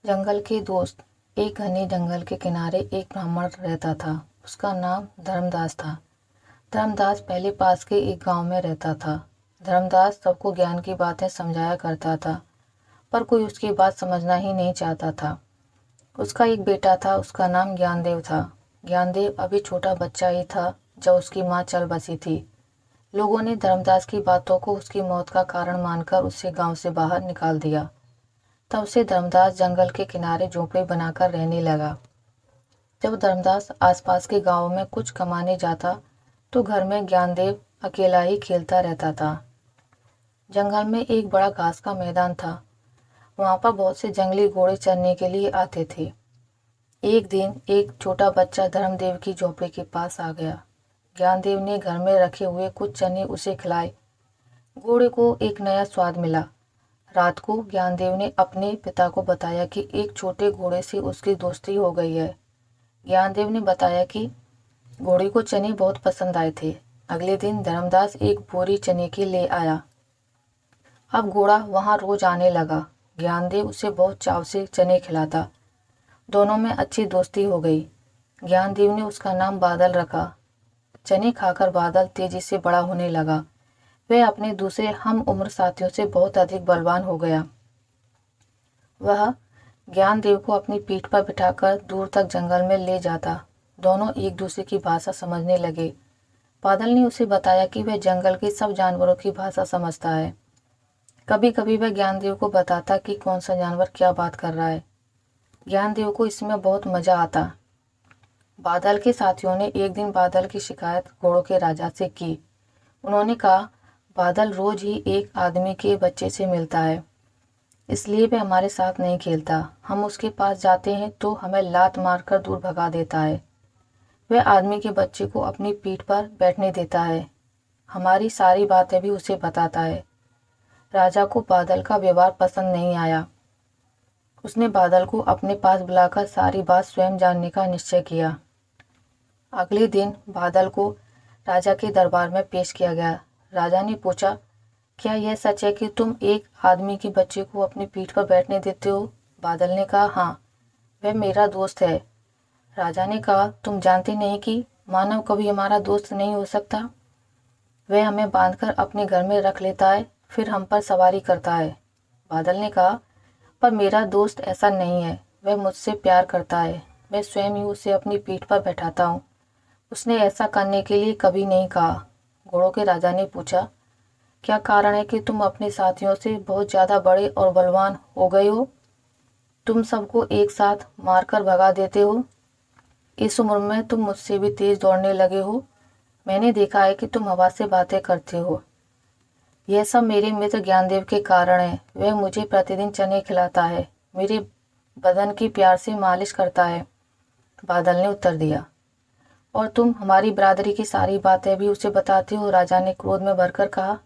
जंगल के दोस्त। एक घने जंगल के किनारे एक ब्राह्मण रहता था। उसका नाम धर्मदास था। धर्मदास पहले पास के एक गांव में रहता था। धर्मदास सबको ज्ञान की बातें समझाया करता था, पर कोई उसकी बात समझना ही नहीं चाहता था। उसका एक बेटा था, उसका नाम ज्ञानदेव था। ज्ञानदेव अभी छोटा बच्चा ही था जब उसकी माँ चल बसी थी। लोगों ने धर्मदास की बातों को उसकी मौत का कारण मानकर उसे गांव से बाहर निकाल दिया। तब से धर्मदास जंगल के किनारे झोंपड़ी बनाकर रहने लगा। जब धर्मदास आसपास के गांवों में कुछ कमाने जाता तो घर में ज्ञानदेव अकेला ही खेलता रहता था। जंगल में एक बड़ा घास का मैदान था। वहां पर बहुत से जंगली घोड़े चरने के लिए आते थे। एक दिन एक छोटा बच्चा धर्मदेव की झोंपड़ी के पास आ गया। ज्ञानदेव ने घर में रखे हुए कुछ चने उसे खिलाए। घोड़े को एक नया स्वाद मिला। रात को ज्ञानदेव ने अपने पिता को बताया कि एक छोटे घोड़े से उसकी दोस्ती हो गई है। ज्ञानदेव ने बताया कि घोड़े को चने बहुत पसंद आए थे। अगले दिन धर्मदास एक बोरी चने की ले आया। अब घोड़ा वहां रोज आने लगा। ज्ञानदेव उसे बहुत चाव से चने खिलाता। दोनों में अच्छी दोस्ती हो गई। ज्ञानदेव ने उसका नाम बादल रखा। चने खाकर बादल तेजी से बड़ा होने लगा। वह अपने दूसरे हम उम्र साथियों से बहुत अधिक बलवान हो गया। वह ज्ञानदेव को अपनी पीठ पर बिठाकर दूर तक जंगल में ले जाता। दोनों एक दूसरे की भाषा समझने लगे। बादल ने उसे बताया कि वह जंगल के सब जानवरों की भाषा समझता है। कभी कभी वह ज्ञानदेव को बताता कि कौन सा जानवर क्या बात कर रहा है। ज्ञानदेव को इसमें बहुत मजा आता। बादल के साथियों ने एक दिन बादल की शिकायत घोड़ों के राजा से की। उन्होंने कहा, बादल रोज ही एक आदमी के बच्चे से मिलता है, इसलिए वह हमारे साथ नहीं खेलता। हम उसके पास जाते हैं तो हमें लात मारकर दूर भगा देता है। वह आदमी के बच्चे को अपनी पीठ पर बैठने देता है। हमारी सारी बातें भी उसे बताता है। राजा को बादल का व्यवहार पसंद नहीं आया। उसने बादल को अपने पास बुलाकर सारी बात स्वयं जानने का निश्चय किया। अगले दिन बादल को राजा के दरबार में पेश किया गया। राजा ने पूछा, क्या यह सच है कि तुम एक आदमी के बच्चे को अपनी पीठ पर बैठने देते हो? बादल ने कहा, हाँ, वह मेरा दोस्त है। राजा ने कहा, तुम जानते नहीं कि मानव कभी हमारा दोस्त नहीं हो सकता। वह हमें बांधकर अपने घर में रख लेता है, फिर हम पर सवारी करता है। बादल ने कहा, पर मेरा दोस्त ऐसा नहीं है। वह मुझसे प्यार करता है। मैं स्वयं ही उसे अपनी पीठ पर बैठाता हूँ। उसने ऐसा करने के लिए कभी नहीं कहा। घोड़ों के राजा ने पूछा, क्या कारण है कि तुम अपने साथियों से बहुत ज्यादा बड़े और बलवान हो गए हो? तुम सबको एक साथ मारकर भगा देते हो। इस उम्र में तुम मुझसे भी तेज दौड़ने लगे हो। मैंने देखा है कि तुम हवा से बातें करते हो। यह सब मेरे मित्र ज्ञानदेव के कारण है। वह मुझे प्रतिदिन चने खिलाता है, मेरे बदन की प्यार से मालिश करता है। बादल ने उत्तर दिया, और तुम हमारी बरादरी की सारी बातें भी उसे बताते हो? राजा ने क्रोध में भरकर कहा,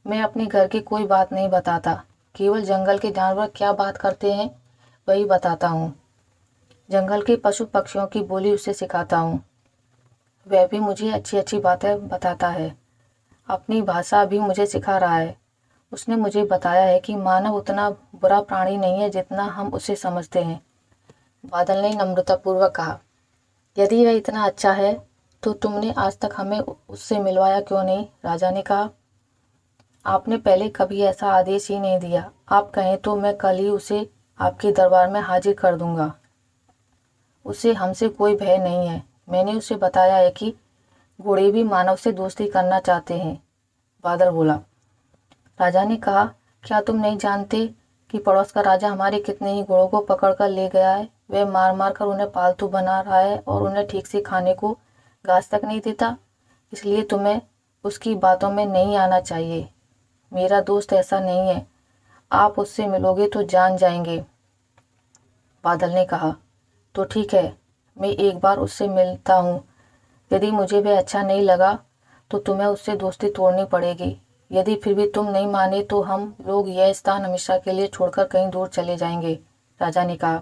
मैं अपने घर की कोई बात नहीं बताता, केवल जंगल के जानवर क्या बात करते हैं वही बताता हूँ। जंगल के पशु पक्षियों की बोली उसे सिखाता हूँ। वह भी मुझे अच्छी अच्छी बातें बताता है। अपनी भाषा भी मुझे सिखा रहा है। उसने मुझे बताया है कि मानव उतना बुरा प्राणी नहीं है जितना हम उसे समझते हैं। बादल ने नम्रतापूर्वक कहा, यदि वह इतना अच्छा है तो तुमने आज तक हमें उससे मिलवाया क्यों नहीं? राजा ने कहा, आपने पहले कभी ऐसा आदेश ही नहीं दिया। आप कहें तो मैं कल ही उसे आपके दरबार में हाजिर कर दूंगा। उसे हमसे कोई भय नहीं है। मैंने उसे बताया है कि घोड़े भी मानव से दोस्ती करना चाहते हैं। बादल बोला। राजा ने कहा, क्या तुम नहीं जानते कि पड़ोस का राजा हमारे कितने ही घोड़ों को पकड़ कर ले गया है? वह मार मार कर उन्हें पालतू बना रहा है और उन्हें ठीक से खाने को घास तक नहीं देता। इसलिए तुम्हें उसकी बातों में नहीं आना चाहिए। मेरा दोस्त ऐसा नहीं है। आप उससे मिलोगे तो जान जाएंगे। बादल ने कहा, तो ठीक है, मैं एक बार उससे मिलता हूँ। यदि मुझे वह अच्छा नहीं लगा तो तुम्हें उससे दोस्ती तोड़नी पड़ेगी। यदि फिर भी तुम नहीं माने तो हम लोग यह स्थान हमेशा के लिए छोड़कर कहीं दूर चले जाएंगे। राजा ने कहा,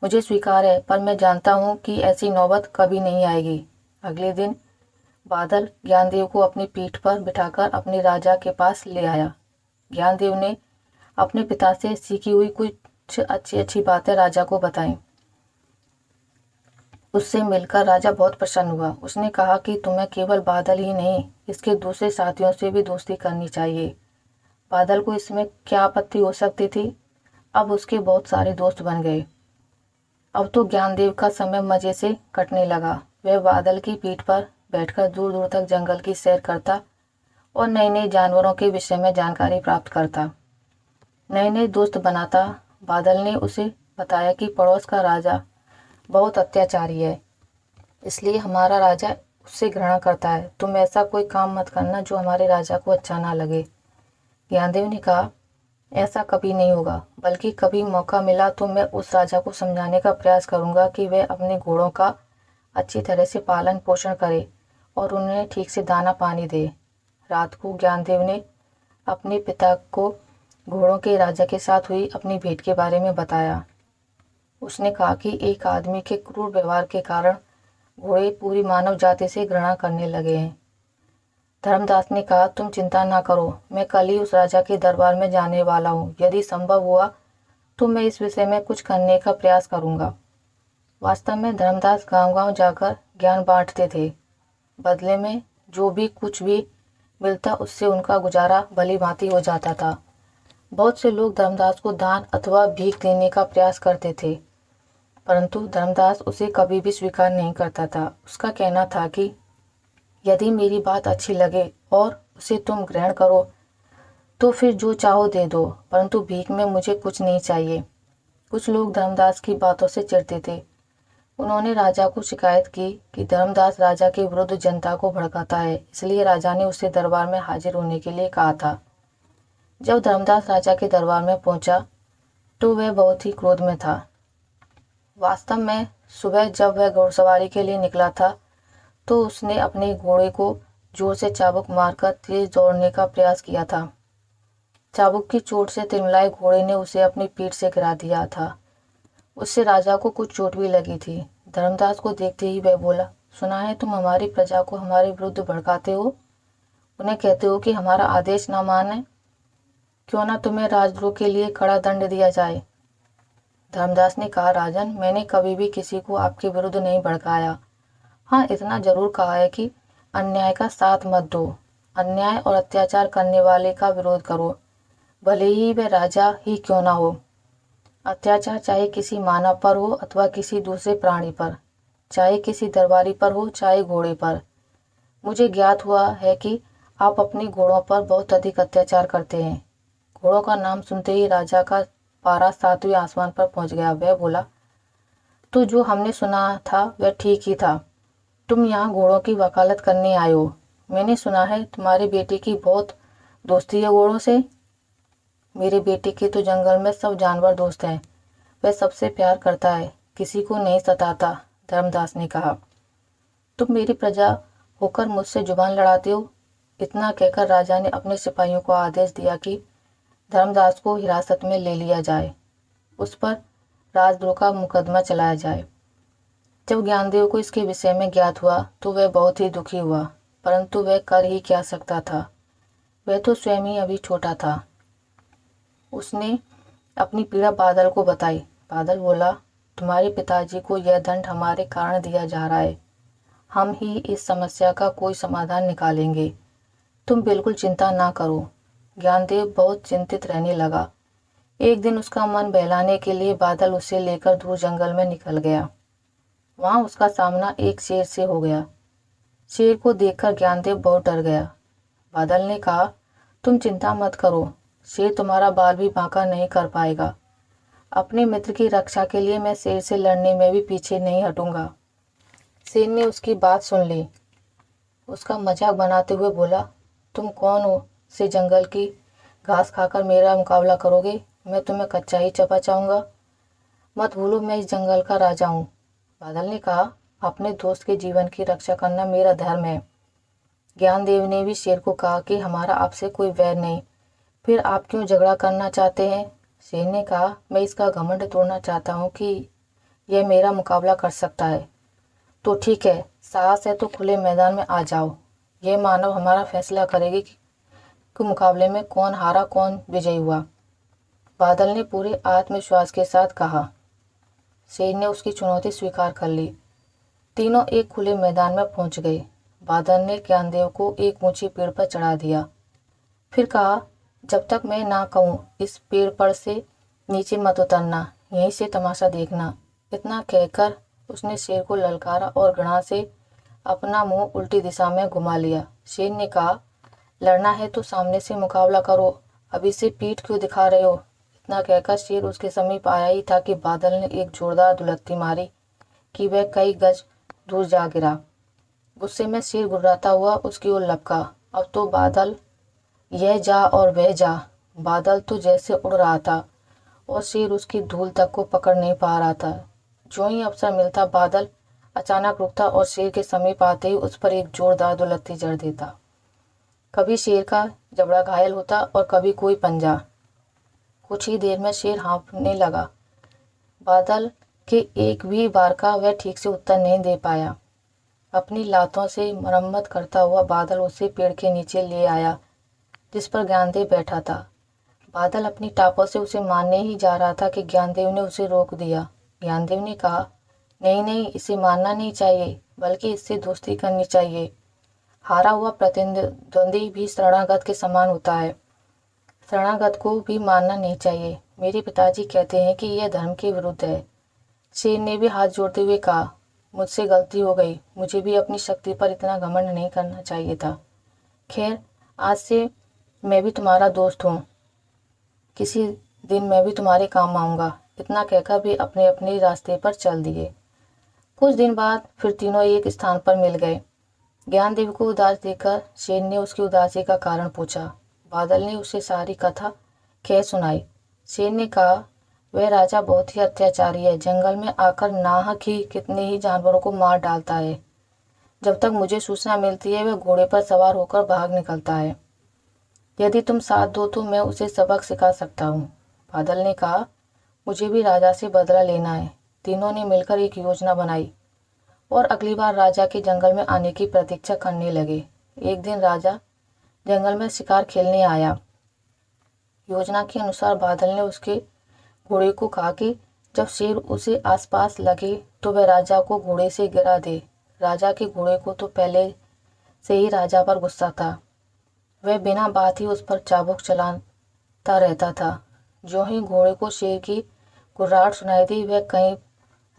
मुझे स्वीकार है, पर मैं जानता हूँ कि ऐसी नौबत कभी नहीं आएगी। अगले दिन बादल ज्ञानदेव को अपनी पीठ पर बिठाकर अपने राजा के पास ले आया। ज्ञानदेव ने अपने पिता से सीखी हुई कुछ कुछ अच्छी अच्छी बातें राजा को बताईं। उससे मिलकर राजा बहुत प्रसन्न हुआ। उसने कहा कि तुम्हें केवल बादल ही नहीं, इसके दूसरे साथियों से भी दोस्ती करनी चाहिए। बादल को इसमें क्या आपत्ति हो सकती थी। अब उसके बहुत सारे दोस्त बन गए। अब तो ज्ञानदेव का समय मजे से कटने लगा। वह बादल की पीठ पर बैठकर दूर दूर तक जंगल की सैर करता और नए नए जानवरों के विषय में जानकारी प्राप्त करता, नए नए दोस्त बनाता। बादल ने उसे बताया कि पड़ोस का राजा बहुत अत्याचारी है, इसलिए हमारा राजा उससे घृणा करता है। तुम ऐसा कोई काम मत करना जो हमारे राजा को अच्छा ना लगे। ज्ञानदेव ने कहा, ऐसा कभी नहीं होगा, बल्कि कभी मौका मिला तो मैं उस राजा को समझाने का प्रयास करूंगा कि वह अपने घोड़ों का अच्छी तरह से पालन पोषण करे और उन्हें ठीक से दाना पानी दे। रात को ज्ञानदेव ने अपने पिता को घोड़ों के राजा के साथ हुई अपनी भेंट के बारे में बताया। उसने कहा कि एक आदमी के क्रूर व्यवहार के कारण घोड़े पूरी मानव जाति से घृणा करने लगे हैं। धर्मदास ने कहा, तुम चिंता ना करो, मैं कल ही उस राजा के दरबार में जाने वाला हूँ। यदि संभव हुआ तो मैं इस विषय में कुछ करने का प्रयास करूँगा। वास्तव में धर्मदास गांव-गांव जाकर ज्ञान बांटते थे। बदले में जो भी कुछ भी मिलता उससे उनका गुजारा भली भांति हो जाता था। बहुत से लोग धर्मदास को दान अथवा भीख देने का प्रयास करते थे, परंतु धर्मदास उसे कभी भी स्वीकार नहीं करता था। उसका कहना था कि यदि मेरी बात अच्छी लगे और उसे तुम ग्रहण करो तो फिर जो चाहो दे दो, परंतु भीख में मुझे कुछ नहीं चाहिए। कुछ लोग धर्मदास की बातों से चिढ़ते थे। उन्होंने राजा को शिकायत की कि धर्मदास राजा के विरुद्ध जनता को भड़काता है, इसलिए राजा ने उसे दरबार में हाजिर होने के लिए कहा था। जब धर्मदास राजा के दरबार में पहुंचा तो वह बहुत ही क्रोध में था। वास्तव में सुबह जब वह घुड़सवारी के लिए निकला था तो उसने अपने घोड़े को जोर से चाबुक मारकर तेज दौड़ने का प्रयास किया था। चाबुक की चोट से तिलमिलाए घोड़े ने उसे अपनी पीठ से गिरा दिया था। उससे राजा को कुछ चोट भी लगी थी। धर्मदास को देखते ही वह बोला, सुना है तुम हमारी प्रजा को हमारे विरुद्ध भड़काते हो, उन्हें कहते हो कि हमारा आदेश ना माने। क्यों ना तुम्हें राजद्रोह के लिए कड़ा दंड दिया जाए। धर्मदास ने कहा, राजन, मैंने कभी भी किसी को आपके विरुद्ध नहीं भड़काया। हाँ, इतना जरूर कहा है कि अन्याय का साथ मत दो, अन्याय और अत्याचार करने वाले का विरोध करो, भले ही वह राजा ही क्यों ना हो। अत्याचार चाहे किसी मानव पर हो अथवा किसी दूसरे प्राणी पर, चाहे किसी दरबारी पर हो चाहे घोड़े पर। मुझे ज्ञात हुआ है कि आप अपने घोड़ों पर बहुत अधिक अत्याचार करते हैं। घोड़ों का नाम सुनते ही राजा का पारा 7वें आसमान पर पहुंच गया। वह बोला, तो जो हमने सुना था वह ठीक ही था। तुम यहाँ घोड़ों की वकालत करने आए हो। मैंने सुना है तुम्हारे बेटे की बहुत दोस्ती है घोड़ों से। मेरे बेटे के तो जंगल में सब जानवर दोस्त हैं। वह सबसे प्यार करता है, किसी को नहीं सताता। धर्मदास ने कहा, तुम मेरी प्रजा होकर मुझसे जुबान लड़ाते हो। इतना कहकर राजा ने अपने सिपाहियों को आदेश दिया कि धर्मदास को हिरासत में ले लिया जाए, उस पर राजद्रोह का मुकदमा चलाया जाए। जब ज्ञानदेव को इसके विषय में ज्ञात हुआ तो वह बहुत ही दुखी हुआ, परंतु वह कर ही क्या सकता था। वह तो स्वयं ही अभी छोटा था। उसने अपनी पीड़ा बादल को बताई। बादल बोला, तुम्हारे पिताजी को यह दंड हमारे कारण दिया जा रहा है। हम ही इस समस्या का कोई समाधान निकालेंगे, तुम बिल्कुल चिंता ना करो। ज्ञानदेव बहुत चिंतित रहने लगा। एक दिन उसका मन बहलाने के लिए बादल उसे लेकर दूर जंगल में निकल गया। वहां उसका सामना एक शेर से हो गया। शेर को देखकर ज्ञानदेव बहुत डर गया। बादल ने कहा, तुम चिंता मत करो, शेर तुम्हारा बाल भी बांका नहीं कर पाएगा। अपने मित्र की रक्षा के लिए मैं शेर से लड़ने में भी पीछे नहीं हटूंगा। शेर ने उसकी बात सुन ली। उसका मजाक बनाते हुए बोला, तुम कौन हो से जंगल की घास खाकर मेरा मुकाबला करोगे? मैं तुम्हें कच्चा ही चबा चाहूंगा। मत भूलो मैं इस जंगल का राजा हूँ। बादल ने कहा, अपने दोस्त के जीवन की रक्षा करना मेरा धर्म है। ज्ञानदेव ने भी शेर को कहा कि हमारा आपसे कोई वैर नहीं, फिर आप क्यों झगड़ा करना चाहते हैं? शेर ने कहा, मैं इसका घमंड तोड़ना चाहता हूँ कि यह मेरा मुकाबला कर सकता है। तो ठीक है, साहस है तो खुले मैदान में आ जाओ। यह मानव हमारा फैसला करेगी कि मुकाबले में कौन हारा कौन विजयी हुआ। बादल ने पूरे आत्मविश्वास के साथ कहा। शेर ने उसकी चुनौती स्वीकार कर ली। तीनों एक खुले मैदान में पहुंच गए। बादल ने ज्ञानदेव को एक ऊंची पेड़ पर चढ़ा दिया। फिर कहा, जब तक मैं ना कहूँ इस पेड़ पर से नीचे मत उतरना, यहीं से तमाशा देखना। इतना कहकर उसने शेर को ललकारा और घृणा से अपना मुंह उल्टी दिशा में घुमा लिया। शेर ने कहा, लड़ना है तो सामने से मुकाबला करो, अभी से पीठ क्यों दिखा रहे हो। इतना कहकर शेर उसके समीप आया ही था कि बादल ने एक जोरदार दुलत्ती मारी कि वह कई गज दूर जा गिरा। गुस्से में शेर गुर्राता हुआ उसकी ओर लपका। अब तो बादल यह जा और वह जा। बादल तो जैसे उड़ रहा था और शेर उसकी धूल तक को पकड़ नहीं पा रहा था। जो ही अवसर मिलता बादल अचानक रुकता और शेर के समीप आते ही उस पर एक जोरदार दुलत्ती जड़ देता। कभी शेर का जबड़ा घायल होता और कभी कोई पंजा। कुछ ही देर में शेर हाँफने लगा। बादल के एक भी बार का वह ठीक से उत्तर नहीं दे पाया। अपनी लातों से मरम्मत करता हुआ बादल उसे पेड़ के नीचे ले आया जिस पर ज्ञानदेव बैठा था। बादल अपनी टापों से उसे मारने ही जा रहा था कि ज्ञानदेव ने उसे रोक दिया। ज्ञानदेव ने कहा, नहीं नहीं, इसे मारना नहीं चाहिए, बल्कि इससे दोस्ती करनी चाहिए। हारा हुआ प्रतिद्वंदी भी शरणागत के समान होता है। शरणागत को भी मारना नहीं चाहिए। मेरे पिताजी कहते हैं कि यह धर्म के विरुद्ध है। शेर ने भी हाथ जोड़ते हुए कहा, मुझसे गलती हो गई, मुझे भी अपनी शक्ति पर इतना घमंड नहीं करना चाहिए था। खैर, आज से मैं भी तुम्हारा दोस्त हूँ, किसी दिन मैं भी तुम्हारे काम आऊँगा। इतना कहकर भी अपने अपने रास्ते पर चल दिए। कुछ दिन बाद फिर तीनों एक स्थान पर मिल गए। ज्ञानदेव को उदास देखकर शेर ने उसकी उदासी का कारण पूछा। बादल ने उसे सारी कथा कह सुनाई। शेर ने कहा, वह राजा बहुत ही अत्याचारी है, जंगल में आकर नाहक ही कितने ही जानवरों को मार डालता है। जब तक मुझे सूचना मिलती है वह घोड़े पर सवार होकर भाग निकलता है। यदि तुम साथ दो तो मैं उसे सबक सिखा सकता हूँ। बादल ने कहा, मुझे भी राजा से बदला लेना है। तीनों ने मिलकर एक योजना बनाई और अगली बार राजा के जंगल में आने की प्रतीक्षा करने लगे। एक दिन राजा जंगल में शिकार खेलने आया। योजना के अनुसार बादल ने उसके घोड़े को कहा कि जब शेर उसे आसपास लगे तो वह राजा को घोड़े से गिरा दे। राजा के घोड़े को तो पहले से ही राजा पर गुस्सा था। वह बिना बात ही उस पर चाबुक चलाता रहता था। जो ही घोड़े को शेर की गुर्राहट सुनाई दी वह कहीं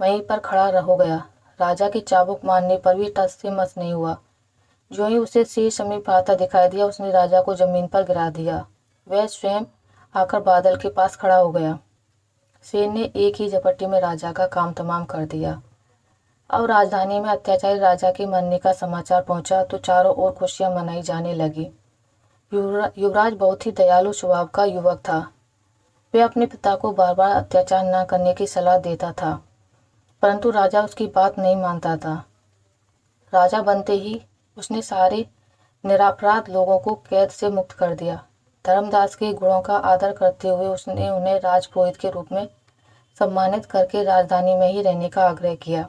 वहीं पर खड़ा हो गया। राजा की चाबुक मारने पर भी टस से मस नहीं हुआ। जो ही उसे शेर समीप आता दिखाई दिया उसने राजा को जमीन पर गिरा दिया। वह स्वयं आकर बादल के पास खड़ा हो गया। शेर ने एक ही झपट्टे में राजा का काम तमाम कर दिया। अब राजधानी में अत्याचारी राजा के मरने का समाचार पहुंचा तो चारों ओर खुशियां मनाई जाने लगी। युवराज बहुत ही दयालु स्वभाव का युवक था। वह अपने पिता को बार बार अत्याचार न करने की सलाह देता था, परंतु राजा उसकी बात नहीं मानता था। राजा बनते ही उसने सारे निरपराध लोगों को कैद से मुक्त कर दिया। धर्मदास के गुणों का आदर करते हुए उसने उन्हें राजपुरोहित के रूप में सम्मानित करके राजधानी में ही रहने का आग्रह किया।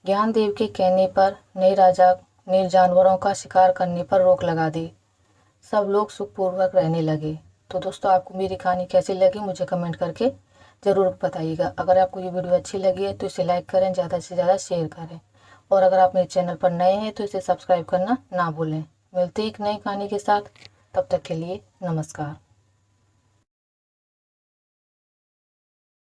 ज्ञानदेव के कहने पर नए राजा ने जानवरों का शिकार करने पर रोक लगा दी। सब लोग सुखपूर्वक रहने लगे। तो दोस्तों, आपको मेरी कहानी कैसी लगी मुझे कमेंट करके ज़रूर बताइएगा। अगर आपको ये वीडियो अच्छी लगी है तो इसे लाइक करें, ज़्यादा से ज़्यादा शेयर करें और अगर आप मेरे चैनल पर नए हैं तो इसे सब्सक्राइब करना ना भूलें। मिलते एक नई कहानी के साथ, तब तक के लिए नमस्कार।